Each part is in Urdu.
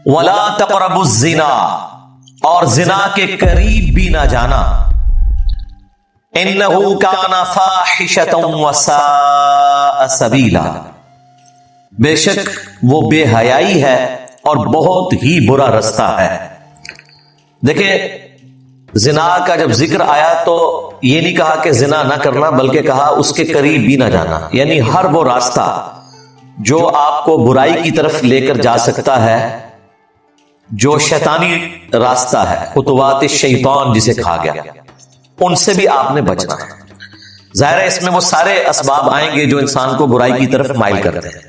ولا تقربوا الزنا، اور زنا کے قریب بھی نہ جانا، انہ کان فاحشۃ وساء سبیلا، بے شک وہ بے حیائی ہے اور بہت ہی برا رستہ ہے۔ دیکھیں زنا کا جب ذکر آیا تو یہ نہیں کہا کہ زنا نہ کرنا، بلکہ کہا اس کے قریب بھی نہ جانا، یعنی ہر وہ راستہ جو آپ کو برائی کی طرف لے کر جا سکتا ہے، جو شیطانی راستہ ہے، خطوات الشیطان جسے کہا گیا، ان سے بھی آپ نے بچنا ہے۔ ظاہر ہے اس میں وہ سارے اسباب آئیں گے جو انسان کو برائی کی طرف مائل کرتے ہیں۔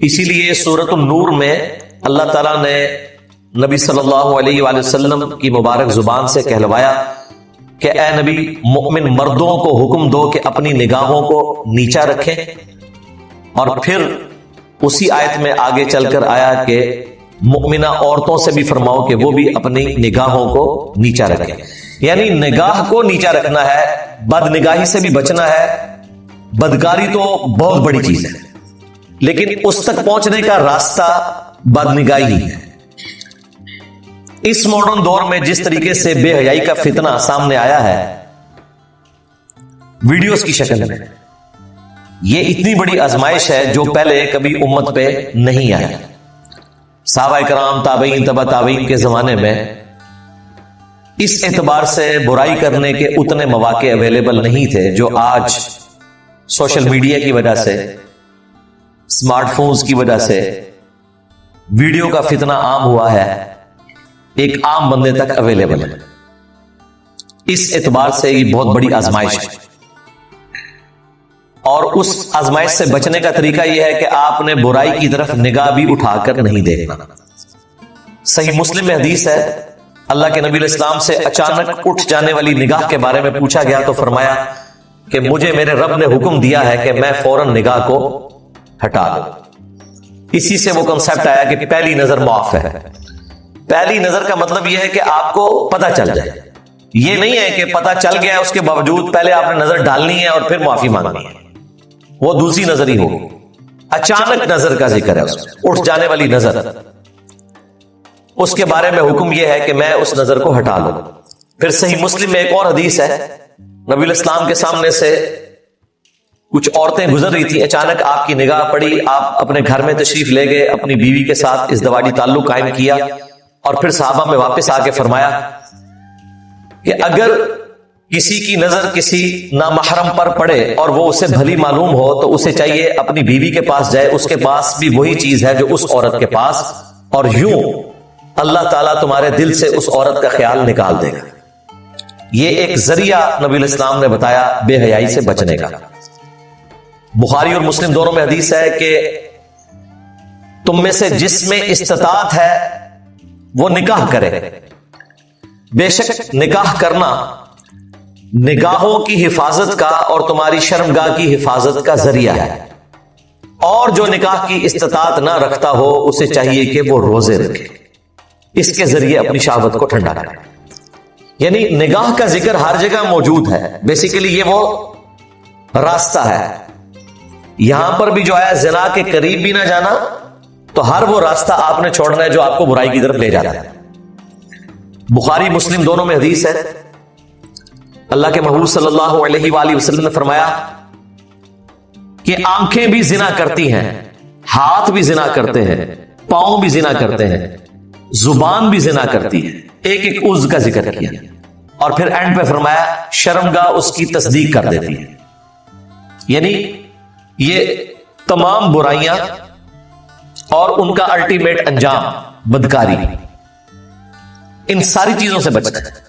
اسی لیے سورۃ النور میں اللہ تعالیٰ نے نبی صلی اللہ علیہ وآلہ وسلم کی مبارک زبان سے کہلوایا کہ اے نبی، مؤمن مردوں کو حکم دو کہ اپنی نگاہوں کو نیچا رکھیں، اور پھر اسی آیت میں آگے چل کر آیا کہ مؤمنہ عورتوں سے بھی فرماؤ کہ وہ بھی اپنی نگاہوں کو نیچا رکھیں، یعنی نگاہ کو نیچا رکھنا ہے، بد نگاہی سے بھی بچنا ہے۔ بدکاری تو بہت بڑی چیز ہے، لیکن اس تک پہنچنے کا راستہ بد نگاہی ہے۔ اس ماڈرن دور میں جس طریقے سے بے حیائی کا فتنہ سامنے آیا ہے ویڈیوز کی شکل میں، یہ اتنی بڑی آزمائش ہے جو پہلے کبھی امت پہ نہیں آئی۔ صحابہ کرام، تابعین، تبع تابعین کے زمانے میں اس اعتبار سے برائی کرنے کے اتنے مواقع اویلیبل نہیں تھے جو آج سوشل میڈیا کی وجہ سے، اسمارٹ فونز کی وجہ سے ویڈیو کا فتنہ عام ہوا ہے، ایک عام بندے تک اویلیبل ہے۔ اس اعتبار سے یہ بہت بڑی آزمائش ہے، اور اس آزمائش سے بچنے کا طریقہ یہ ہے کہ آپ نے برائی کی طرف نگاہ بھی اٹھا کر نہیں دیکھنا۔ صحیح مسلم میں حدیث ہے، اللہ کے نبی علیہ السلام سے اچانک اٹھ جانے والی نگاہ کے بارے میں پوچھا گیا تو فرمایا کہ مجھے میرے رب نے حکم دیا ہے کہ میں فوراً نگاہ کو ہٹا دوں۔ اسی سے وہ کنسپٹ آیا کہ پہلی نظر معاف ہے۔ پہلی نظر کا مطلب یہ ہے کہ آپ کو پتہ چل جائے، یہ نہیں ہے کہ پتہ چل گیا اس کے باوجود پہلے آپ نے نظر ڈالنی ہے اور پھر معافی مانگنی ہے، وہ دوسری نظر ہی ہوگی۔ اچانک نظر کا ذکر ہے، اس میں اٹھ جانے والی نظر، اس کے بارے میں حکم یہ ہے کہ میں اس نظر کو ہٹا لوں۔ پھر صحیح مسلم میں ایک اور حدیث ہے، نبی علیہ السلام کے سامنے سے کچھ عورتیں گزر رہی تھی، اچانک آپ کی نگاہ پڑی، آپ اپنے گھر میں تشریف لے گئے، اپنی بیوی کے ساتھ ازدواجی تعلق قائم کیا، اور پھر صحابہ میں واپس آ کے فرمایا کہ اگر کسی کی نظر کسی نامحرم پر پڑے اور وہ اسے بھلی معلوم ہو تو اسے چاہیے اپنی بیوی کے پاس جائے، اس کے پاس بھی وہی چیز ہے جو اس عورت کے پاس، اور یوں اللہ تعالیٰ تمہارے دل سے اس عورت کا خیال نکال دے گا۔ یہ ایک ذریعہ نبی علیہ السلام نے بتایا بے حیائی سے بچنے کا۔ بخاری اور مسلم دونوں میں حدیث ہے کہ تم میں سے جس میں استطاعت ہے وہ نکاح کرے، بے شک نکاح کرنا نگاہوں کی حفاظت کا اور تمہاری شرمگاہ کی حفاظت کا ذریعہ ہے، اور جو نکاح کی استطاعت نہ رکھتا ہو اسے چاہیے کہ وہ روزے رکھے، اس کے ذریعے اپنی شہوت کو ٹھنڈا کرے۔ یعنی نگاہ کا ذکر ہر جگہ موجود ہے، بیسیکلی یہ وہ راستہ ہے۔ یہاں پر بھی جو ہے زنا کے قریب بھی نہ جانا، تو ہر وہ راستہ آپ نے چھوڑنا ہے جو آپ کو برائی کی طرف لے جاتا ہے۔ بخاری مسلم دونوں میں حدیث ہے، اللہ کے محبوب صلی اللہ علیہ وآلہ وسلم نے فرمایا کہ آنکھیں بھی زنا کرتی ہیں، ہاتھ بھی زنا کرتے ہیں، پاؤں بھی زنا کرتے ہیں، زبان بھی زنا کرتی ہے، ایک ایک عضو کا ذکر کیا، اور پھر اینڈ پہ فرمایا شرمگاہ اس کی تصدیق کر دیتی ہے۔ یعنی یہ تمام برائیاں اور ان کا الٹیمیٹ انجام بدکاری، ان ساری چیزوں سے بچنا ہے۔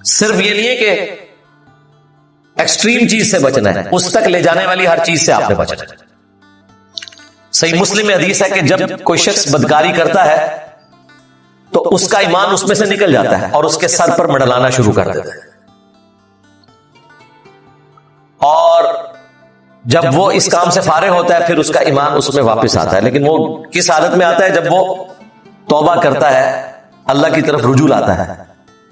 صرف یہ نہیں ہے کہ ایکسٹریم چیز سے بچنا ہے، اس تک لے جانے والی ہر چیز سے آپ نے بچنا ہے۔ صحیح مسلم میں حدیث ہے کہ جب کوئی شخص بدکاری کرتا ہے تو اس کا ایمان اس میں سے نکل جاتا ہے اور اس کے سر پر منڈلانا شروع کر دیتا ہے، اور جب وہ اس کام سے فارغ ہوتا ہے پھر اس کا ایمان اس میں واپس آتا ہے۔ لیکن وہ کس حالت میں آتا ہے؟ جب وہ توبہ کرتا ہے، اللہ کی طرف رجوع لاتا ہے۔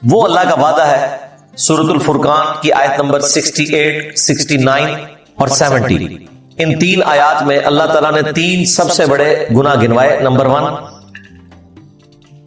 وہ اللہ کا وعدہ ہے، سورۃ الفرقان کی آیت نمبر 68، 69 اور 70، ان تین آیات میں اللہ تعالیٰ نے تین سب سے بڑے گناہ گنوائے۔ نمبر 1،